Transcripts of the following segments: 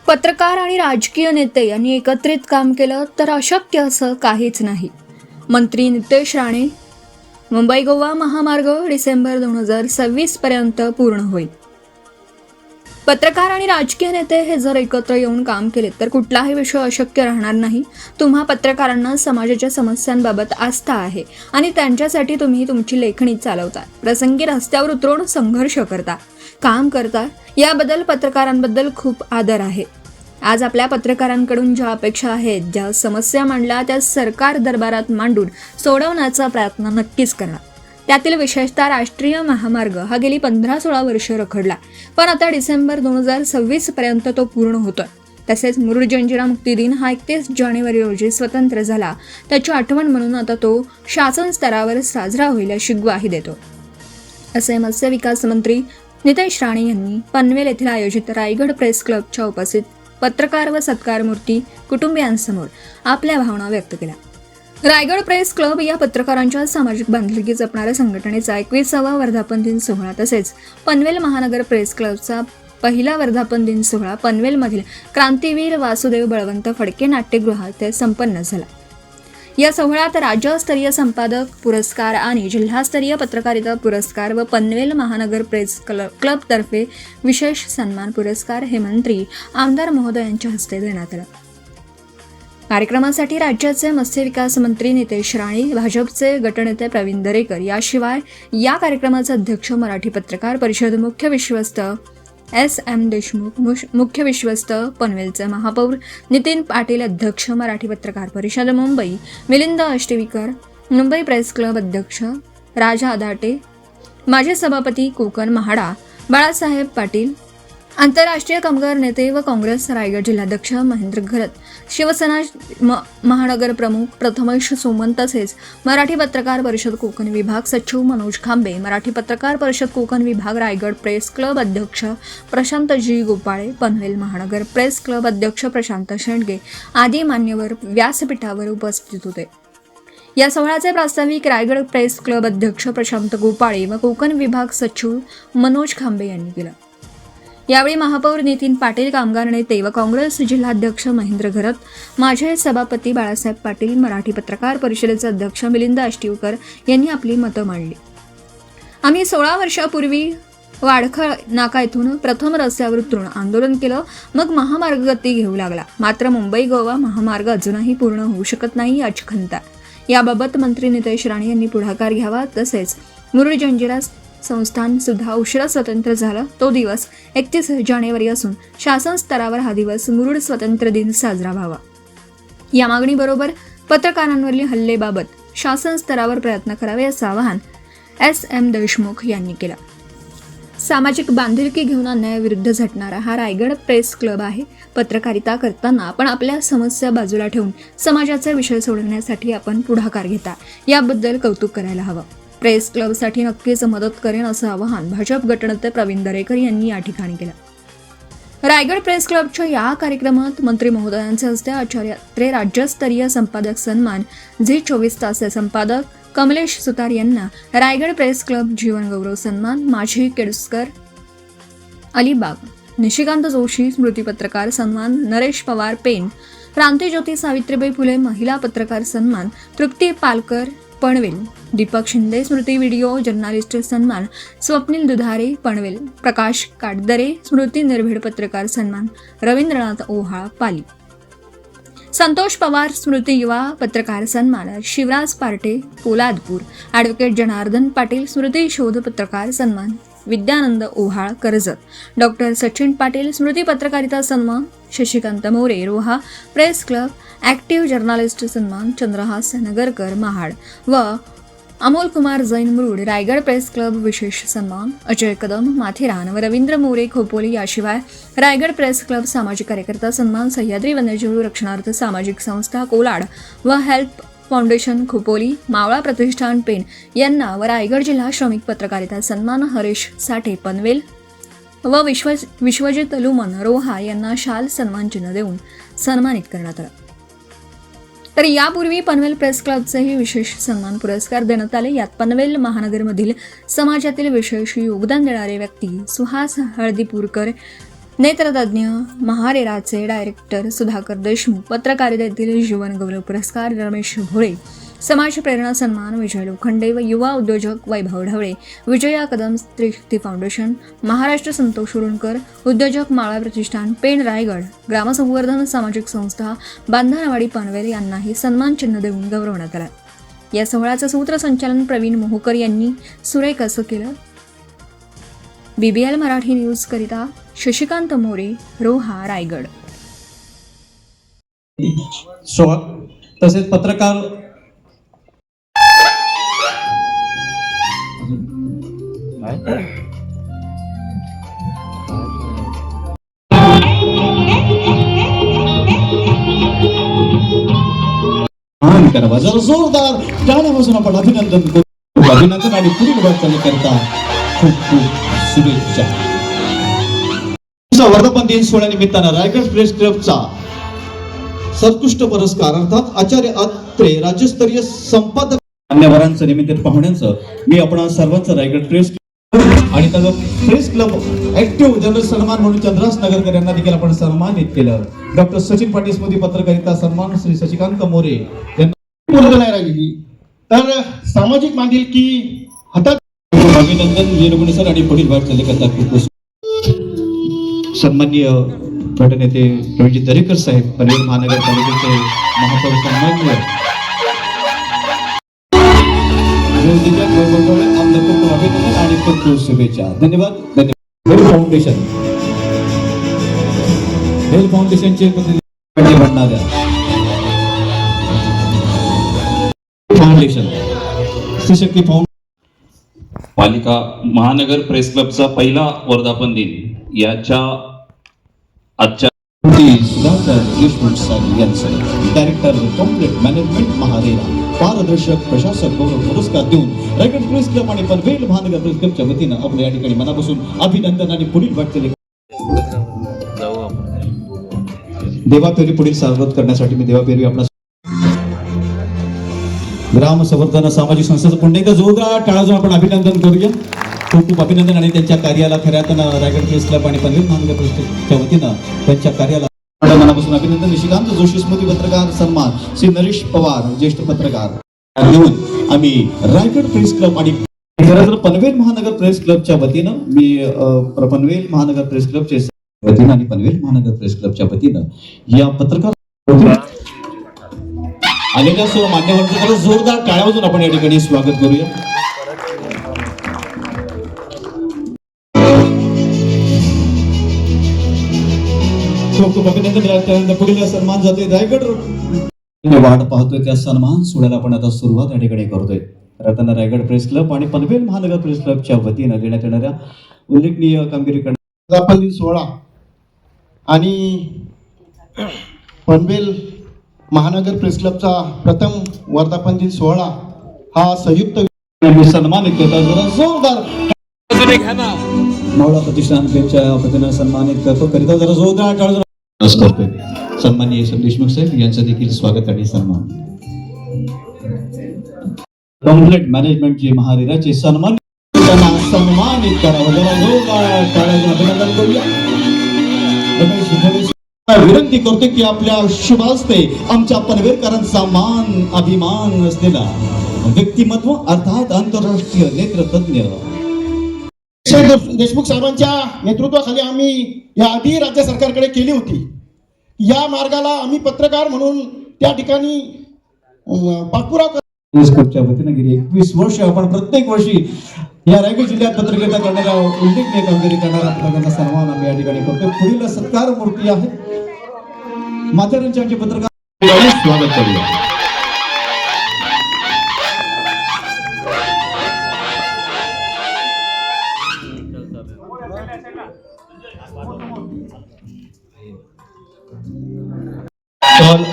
पत्रकार आणि राजकीय नेते यांनी एकत्रित काम केलं तर अशक्य असं काहीच नाही. मंत्री नितेश राणे. मुंबई गोवा महामार्ग डिसेंबर 2026 पर्यंत पूर्ण होईल. पत्रकार आणि राजकीय नेते हे जर एकत्र येऊन काम केले तर कुठलाही विषय अशक्य राहणार नाही. तुम्हा पत्रकारांना समाजाच्या समस्यांबाबत आस्था आहे आणि त्यांच्यासाठी तुम्ही तुमची लेखणी चालवता, प्रसंगी रस्त्यावर उतरून संघर्ष करता, काम करता. याबद्दल पत्रकारांबद्दल खूप आदर आहे. आज आपल्या पत्रकारांकडून ज्या अपेक्षा आहेत, ज्या समस्या मांडल्या त्या सरकार दरबारात मांडून सोडवण्याचा प्रयत्न नक्कीच करणार. त्यातील विशेषतः राष्ट्रीय महामार्ग हा गेली 15-16 वर्ष रखडला, पण आता डिसेंबर 2026 पर्यंत तो पूर्ण होतोय. तसेच मुरुड जंजिरा मुक्ती दिन हा 31 जानेवारी रोजी स्वतंत्र झाला, त्याची आठवण म्हणून आता तो शासन स्तरावर साजरा होईल अशी ग्वाही देतो, असे मत्स्य विकास मंत्री नितेश राणे यांनी पनवेल येथील आयोजित रायगड प्रेस क्लबच्या उपस्थित पत्रकार व सत्कारमूर्ती कुटुंबियांसमोर आपल्या भावना व्यक्त केल्या. रायगड प्रेस क्लब या पत्रकारांच्या सामाजिक बांधिलकी जपणाऱ्या संघटनेचा 21वा वर्धापन दिन सोहळा तसेच पनवेल महानगर प्रेस क्लबचा पहिला वर्धापन दिन सोहळा पनवेलमधील क्रांतीवीर वासुदेव बळवंत फडके नाट्यगृहात संपन्न झाला. या सोहळ्यात राज्यस्तरीय संपादक पुरस्कार आणि जिल्हास्तरीय पत्रकारिता पुरस्कार व पनवेल महानगर प्रेस क्लबतर्फे विशेष सन्मान पुरस्कार हे मंत्री आमदार महोदयांच्या हस्ते देण्यात आला. कार्यक्रमासाठी राज्याचे मत्स्य विकास मंत्री नितेश राणे, भाजपचे गटनेते प्रवीण दरेकर, याशिवाय या कार्यक्रमाचे अध्यक्ष मराठी पत्रकार परिषद मुख्य विश्वस्त SM देशमुख, मुख्य विश्वस्त पनवेलचे महापौर नितीन पाटील, अध्यक्ष मराठी पत्रकार परिषद मुंबई मिलिंद अष्टविकर, मुंबई प्रेस क्लब अध्यक्ष राजा अदाटे, माजी सभापती कोकण म्हाडा बाळासाहेब पाटील, आंतरराष्ट्रीय कामगार नेते व काँग्रेस रायगड जिल्हाध्यक्ष महेंद्र घरत, शिवसेना महानगर प्रमुख प्रथमेश सोमन, तसेच मराठी पत्रकार परिषद कोकण विभाग सचिव मनोज खांबे, मराठी पत्रकार परिषद कोकण विभाग रायगड प्रेस क्लब अध्यक्ष प्रशांत जी गोपाळे, पनवेल महानगर प्रेस क्लब अध्यक्ष प्रशांत शेंडगे आदी मान्यवर व्यासपीठावर उपस्थित होते. या सोहळ्याचे प्रास्ताविक रायगड प्रेस क्लब अध्यक्ष प्रशांत गोपाळे व कोकण विभाग सचिव मनोज खांबे यांनी केलं. यावेळी महापौर नितीन पाटील, कामगार नेते व काँग्रेस जिल्हाध्यक्ष महेंद्र घरत, माजी सभापती बाळासाहेब पाटील, मराठी पत्रकार परिषदेचे अध्यक्ष मिलिंद अष्टविकर यांनी आपली मतं मांडली. आम्ही 16 वर्षापूर्वी वाडखळ नाका येथून प्रथम रस्त्यावर उतरून आंदोलन केलं, मग महामार्ग गती घेऊ लागला. मात्र मुंबई गोवा महामार्ग अजूनही पूर्ण होऊ शकत नाही याची खंत आहे. याबाबत मंत्री नितेश राणे यांनी पुढाकार घ्यावा. तसेच मुरुड जंजिरा संस्थान सुद्धा उशिरा स्वतंत्र झालं. तो दिवस 31 जानेवारी असून शासन स्तरावर हा दिवस मुरुड स्वातंत्र्य दिन साजरा व्हावा. या मागणीबरोबर पत्रकारांवरील हल्लेबाबत शासन स्तरावर प्रयत्न करावे असं आवाहन SM देशमुख यांनी केलं. सामाजिक बांधिलकी घेऊन अन्यायाविरुद्ध झटणारा हा रायगड प्रेस क्लब आहे. पत्रकारिता करताना आपण आपल्या समस्या बाजूला ठेवून समाजाचे विषय सोडवण्यासाठी आपण पुढाकार घेता, याबद्दल कौतुक करायला हवं. प्रेस क्लबसाठी नक्कीच मदत करेन असं आवाहन भाजप गटनेते प्रवीण दरेकर यांनी या ठिकाणी केलं. रायगड प्रेस क्लबच्या या कार्यक्रमात मंत्री महोदयांचे हस्ते आचार्य राज्यस्तरीय संपादक सन्मान, झी 24 तास संपादक कमलेश सुतार यांना रायगड प्रेस क्लब जीवन गौरव सन्मान, माजी केडुस्कर अलिबाग, निशिकांत जोशी स्मृती पत्रकार सन्मान, नरेश पवार पेन, क्रांतीज्योती सावित्रीबाई फुले महिला पत्रकार सन्मान, तृप्ती पालकर पनवेल, दीपक शिंदे स्मृती व्हिडिओ जर्नालिस्ट सन्मान, स्वप्नील दुधारे पनवेल, प्रकाश काटदरे स्मृती निर्भीड पत्रकार सन्मान, रवींद्रनाथ ओहाळ पाली, संतोष पवार स्मृती युवा पत्रकार सन्मान, शिवराज पार्टे पोलादपूर, ॲडव्होकेट जनार्दन पाटील स्मृती शोध पत्रकार सन्मान, विद्यानंद ओहाळ कर्जत, डॉक्टर सचिन पाटील स्मृती पत्रकारिता सन्मान, Shashikant More Roha press club active journalist सन्मान, चंद्रहास नगरकर महाड व अमोल कुमार जैन मुरुड रायगड प्रेस क्लब विशेष सन्मान, अजय कदम माथेरान व रवींद्र मोरे खोपोली. याशिवाय रायगड प्रेस क्लब सामाजिक कार्यकर्ता सन्मान, सह्याद्री वन्यजीव रक्षणार्थ सामाजिक संस्था कोलाड व हेल्प फाउंडेशन खोपोली, मावळा प्रतिष्ठान पेन यांना व रायगड जिल्हा श्रमिक पत्रकारिता सन्मान, हरीश साठे पनवेल व विश्वजित लुमन रोहा यांना शाल सन्मान चिन्ह देऊन सन्मानित करण्यात आलं. तर यापूर्वी पनवेल प्रेस क्लबचेही विशेष सन्मान पुरस्कार देण्यात आले. यात पनवेल महानगरमधील समाजातील विशेष योगदान देणारे व्यक्ती सुहास हळदीपूरकर, नेत्रतज्ञ महारेराचे डायरेक्टर सुधाकर देशमुख, पत्रकारितेतील जीवन गौरव पुरस्कार रमेश भोळे, समाज प्रेरणा सन्मान विजय लोखंडे व युवा उद्योजक वैभव ढवळे, विजया कदम स्त्रीशक्ती फाउंडेशन, महाराष्ट्र संतोष उरुणकर, उद्योजक माळा प्रतिष्ठान पेण रायगड, ग्रामसंवर्धन सामाजिक संस्था बांधणवाडी पनवेल यांनाही सन्मान चिन्ह देऊन गौरवण्यात आलं. या सोहळ्याचं सूत्रसंचालन प्रवीण मोहोकर यांनी सुरेख असं केलं. BBL मराठी न्यूज करिता शशिकांत मोरे, रोहा, रायगड. सोहळा तसेच पत्रकार करावा. जरा जोरदार टाळ्यापासून आपण अभिनंदन करू. अभिनंदन आणि पुढील वाटचाल करता खूप खूप शुभेच्छा. वर्धापन दिन सोहळ्यानिमित्तानं रायगड प्रेस क्लबचा सर्वोत्कृष्ट पुरस्कार अर्थात आचार्य अत्रे राज्यस्तरीय संपादक मान्यवरांचं निमित्त पाहुण्यांचं मी आपण सर्वांचं रायगड प्रेस आणि त्याचा प्रेस क्लब ऍक्टिव्ह जनरल सन्मान म्हणून चंद्रास नगरकर यांना देखील आपण सन्मानित केलं. डॉक्टर सचिन पाटील स्मृती पत्रकारिता सन्मान श्री शशिकांत मोरे यांना नाही राहिली तर सामाजिक बांधिलकी हातात. अभिनंदन वीरगुणी सर आणि पुढील वाटचाली करता खूप सन्माननीय गटनेते प्रवीणजी दरेकर साहेब, पनवेल महानगरपालिकेचे महापौर सन्माननीय अभिनंदन आणि खूप खूप शुभेच्छा. धन्यवाद. धन्यवाद. हेल्थ फाउंडेशनचे म्हणणाऱ्या फाउंडेशन स्त्रीशक्ती पालिका महानगर प्रेस क्लबचा पहिला वर्धापन दिन याच्या आजच्या सुधाकर देशमुख साहेब यांचं डायरेक्टर कॉम्प्लेट मॅनेजमेंट महारेरा पारदर्शक प्रशासक गौरव पुरस्कार देऊन रायगड प्रेस क्लब आणि पनवेल महानगर प्रेस क्लबच्या वतीनं आपण या ठिकाणी मनापासून अभिनंदन आणि पुढील वाटचाली देवापेरी पुढील सार्वत करण्यासाठी मी देवापेरी आपला ग्राम संवर्धन सामाजिक संस्थेचं पुन्हा एकदा जोरदार टाळाजून आपण अभिनंदन करूया. खूप खूप अभिनंदन आणि त्यांच्या कार्याला खऱ्या अर्थानं रायगड प्रेस क्लब आणि पनवेल महानगर प्रेस क्लबच्या वतीनं त्यांच्या कार्याला मनापासून अभिनंदन. निशिकांत जोशी स्मृती पत्रकार सन्मान श्री नरेश पवार ज्येष्ठ पत्रकार घेऊन आम्ही रायगड प्रेस क्लब आणि खरं तर पनवेल महानगर प्रेस क्लबच्या वतीनं मी पनवेल महानगर प्रेस क्लबचे वतीनं आणि पनवेल महानगर प्रेस क्लबच्या वतीनं या पत्रकार आलेल्या सर्व मान्यवरांचं जोरदार टाळ्या वाजवून आपण या ठिकाणी स्वागत करूया. खूप खूप अभिनंदन. पुढील सन्मान जातोय रायगड वाट पाहतोय त्या सन्मान सोहळ्याला आपण आता सुरुवात या ठिकाणी करतोय. रत्न रायगड प्रेस क्लब आणि पनवेल महानगर प्रेस क्लबच्या वतीनं देण्यात येणाऱ्या उल्लेखनीय कामगिरी वर्धापन दिन सोहळा आणि पनवेल महानगर प्रेस क्लबचा प्रथम वर्धापन दिन सोहळा हा संयुक्त सन्मानित करतात. जरा जोरदार मावळा प्रतिष्ठान त्यांच्या वतीनं सन्मानित करतो करिता जरा जोरदार टाळा करतोय. सन्माननीय देशमुख साहेब यांचं देखील स्वागत आणि सन्मान. कॉम्प्लेट मॅनेजमेंटचे महारेराचे सन्मान त्यांना सन्मानित करावं. जरा जोरदार टाळ्याचं अभिनंदन करूया. विनंती करतो की आपल्या शुभ हस्ते आमच्या पनवेलकरांचा मान अभिमान असलेला व्यक्तिमत्व अर्थात आंतरराष्ट्रीय नेत्रतज्ञ देशमुख साहेबांच्या नेतृत्वाखाली आम्ही या आधी राज्य सरकारकडे केली होती. या मार्गाला आम्ही पत्रकार म्हणून त्या ठिकाणी पाठपुरावा क्लबच्या वतीने गेली 21 वर्ष आपण प्रत्येक वर्षी या रायगड जिल्ह्यात पत्रकारिता करणाऱ्या उल्लेखनीय कामगिरी करणाऱ्या पत्रकारांना सन्मान आम्ही या ठिकाणी करतोय. पुढील सत्कार मूर्ती आहे माथेरानचे आमचे पत्रकार स्वागत करूया.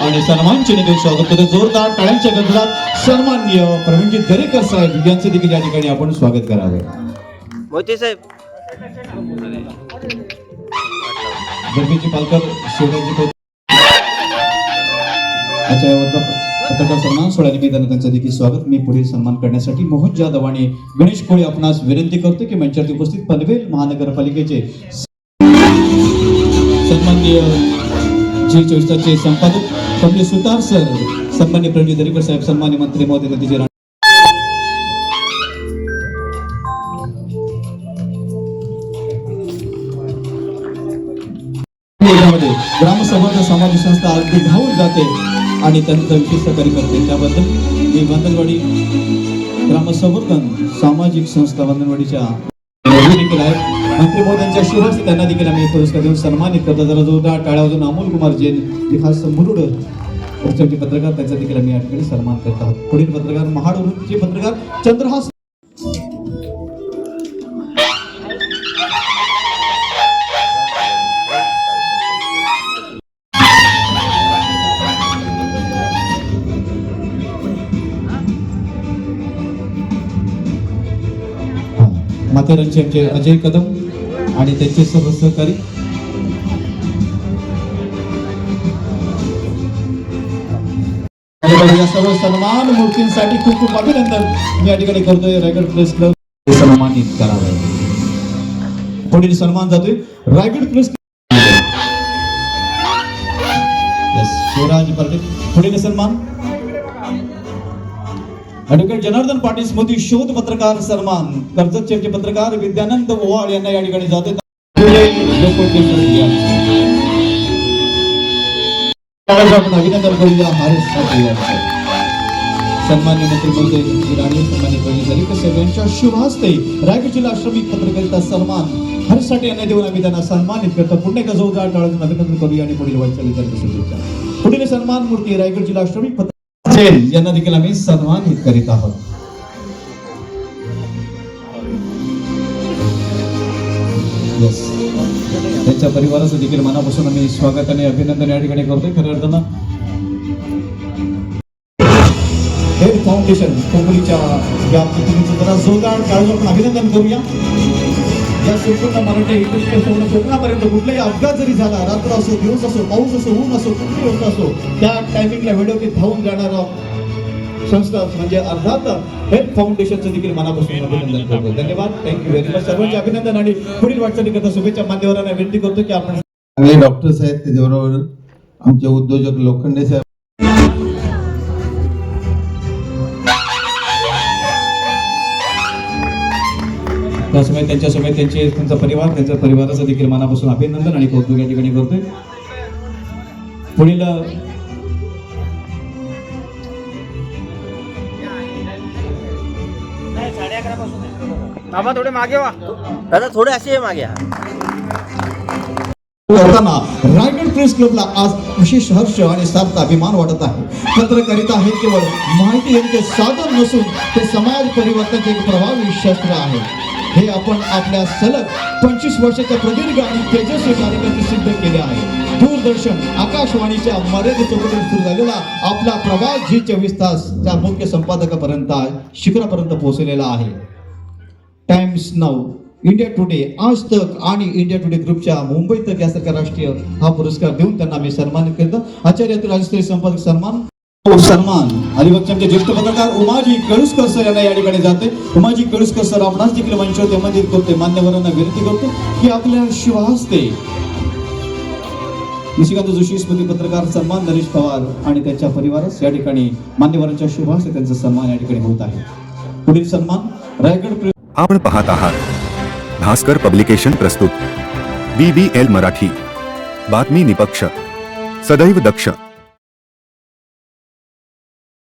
आणि सन्मानचे देखील स्वागत करतो. जोरदार टाळ्यांच्या गजरात सन्माननीय प्रवीणजी दरेकर साहेब यांचे देखील या ठिकाणी आपण स्वागत करावे. मोहिते साहेब जगदीची पालकर शिवराजी पत्रकार सन्मान सोहळ्यानिमित्तानं त्यांचं देखील स्वागत. मी पुढील सन्मान करण्यासाठी मोहन जाधव आणि गणेश कोळी आपणास विनंती करतो की मंचावरती उपस्थित पनवेल महानगरपालिकेचे सन्माननीय जी 24 संपादक कमलेश सुतार सर, सन्मान्य प्रवीण दरेकर साहेब, सन्मान्य मंत्री महोदय नदीचे ग्रामसंवर्धन सामाजिक संस्था अगदी धावून जाते आणि त्यांचं विशेष सहकार्य करते. त्याबद्दल मी वंदनवाडी ग्रामसंवर्धन सामाजिक संस्था वंदनवाडीच्या देखील आहे मंत्री महोदयांच्या शुभास्ते त्यांना देखील आम्ही पुरस्कार देऊन सन्मानित करतो. जरा जोरदार टाळ्या वाजवून अमोल कुमार जैन हे खास मुरुड उत्सवचे पत्रकार त्यांचा देखील आम्ही या ठिकाणी सन्मान करत आहोत. पुढील पत्रकार महाडचे पत्रकार चंद्रहास माथेरानचे आमचे अजय कदम आणि त्यांचे सर्व सहकारी. या सर्व सन्मान मूर्तींसाठी खूप खूप अभिनंदन मी या ठिकाणी करतोय. रायगड प्रेस क्लब सन्मानित करावे. पुढील सन्मान जातोय रायगड प्रेस शिवराज पाटील. पुढील सन्मान ॲडव्होकेट जनार्दन पाटील स्मृती शोध पत्रकार सन्मान कर्जतचे पत्रकार विद्यानंद ओवाळ यांना या ठिकाणी जाते. आपण अभिनंदन करूया हारेस सन्मान्य मंत्री महोदय राणे, सन्मान्य प्रवीण दरेकर साहेब यांच्या शुभ हस्ते रायगड जिल्हा श्रमिक पत्रकारिता सन्मान हर्ष साठे यांना देऊन आम्ही त्यांना सन्मानित करतो. पुण्य का जोरदार टाळ्यातून अभिनंदन करूया आणि पुढील वाटचाली शुभेच्छा. पुढील सन्मान मूर्ती रायगड जिल्हा श्रमिक यांना देखील आम्ही सन्मानित करीत आहोत. त्यांच्या परिवाराचं देखील मनापासून आम्ही स्वागत आणि अभिनंदन या ठिकाणी करतोय. खऱ्या अर्थानं हेल्थ फाउंडेशन कोकणीच्या या प्रतिनिधीचं जरा जोरदार टाळ्या आपण अभिनंदन करूया. या संपूर्ण मराठी इंडस्ट्री कोकणापर्यंत कुठलाही अपघात जरी झाला, रात्र असो, दिवस असो, पाऊस असो, ऊन असो, कुठली गोष्ट असो, त्या टायमिंगला वेळोवेळी धावून जाणारा संस्था म्हणजे अर्थात हेल्थ फाउंडेशनचं देखील मनापासून अभिनंदन करतो. धन्यवाद, थँक्यू व्हेरी मच. सर्वांचे अभिनंदन आणि पुढील वाटचाली करता शुभेच्छा. मान्यवरांना विनंती करतो की आपण चांगले डॉक्टर्स आहेत, त्याच्याबरोबर आमचे उद्योजक लोखंडे साहेब, त्यासमोर त्यांच्यासमोर त्यांचा परिवार, त्यांच्या परिवाराचं देखील मनापासून अभिनंदन आणि कौतुक या ठिकाणी करतोय. पुढील बाबा थोडे मागे वा, दादा थोडे असे मागे. करताना रायगड प्रेस क्लबला आज विशेष हर्ष आणि सार्थ अभिमान वाटत आहे. पत्रकारिता हे केवळ माहिती यांचे साधन नसून ते समाज परिवर्तनाचे एक प्रभावी शस्त्र आहे. हे आपण आपल्या सलग 25 वर्षाच्या प्रदीर्घ आणि तेजस्वी कार्यक्रमात सिद्ध केले आहे. दूरदर्शन आकाशवाणीच्या मर्यादित चौकटीत सुरू झालेला आपला प्रवास जी 24 तास त्या मुख्य संपादकापर्यंत शिखरापर्यंत पोहोचलेला आहे. टाइम्स नाऊ, इंडिया टुडे, आज तक आणि इंडिया टुडे ग्रुपच्या मुंबई तक यासारख्या राष्ट्रीय हा पुरस्कार देऊन त्यांना आम्ही सन्मानित करतो. आचार्य राज्यस्तरीय संपादक सन्मान अलिबागचे आमचे ज्येष्ठ पत्रकार उमाजी कळुसकर सर यांना या ठिकाणी जाते. उमाजी कळुसकर सर आपणास देखील मंचावर आमंत्रित करते. मान्यवरांना विनंती करतो की आपल्या शिवहस्ते निशिकांत जोशी स्मृती पत्रकार सन्मान, नरेश पवार आणि त्यांच्या परिवारास या ठिकाणी मान्यवरांच्या शुभहस्ते त्यांचा सन्मान या ठिकाणी होत आहे. पुढील सन्मान रायगड. आपण पाहत आहात भास्कर पब्लिकेशन प्रस्तुत BBL मराठी, बातमी निपक्ष, सदैव दक्ष.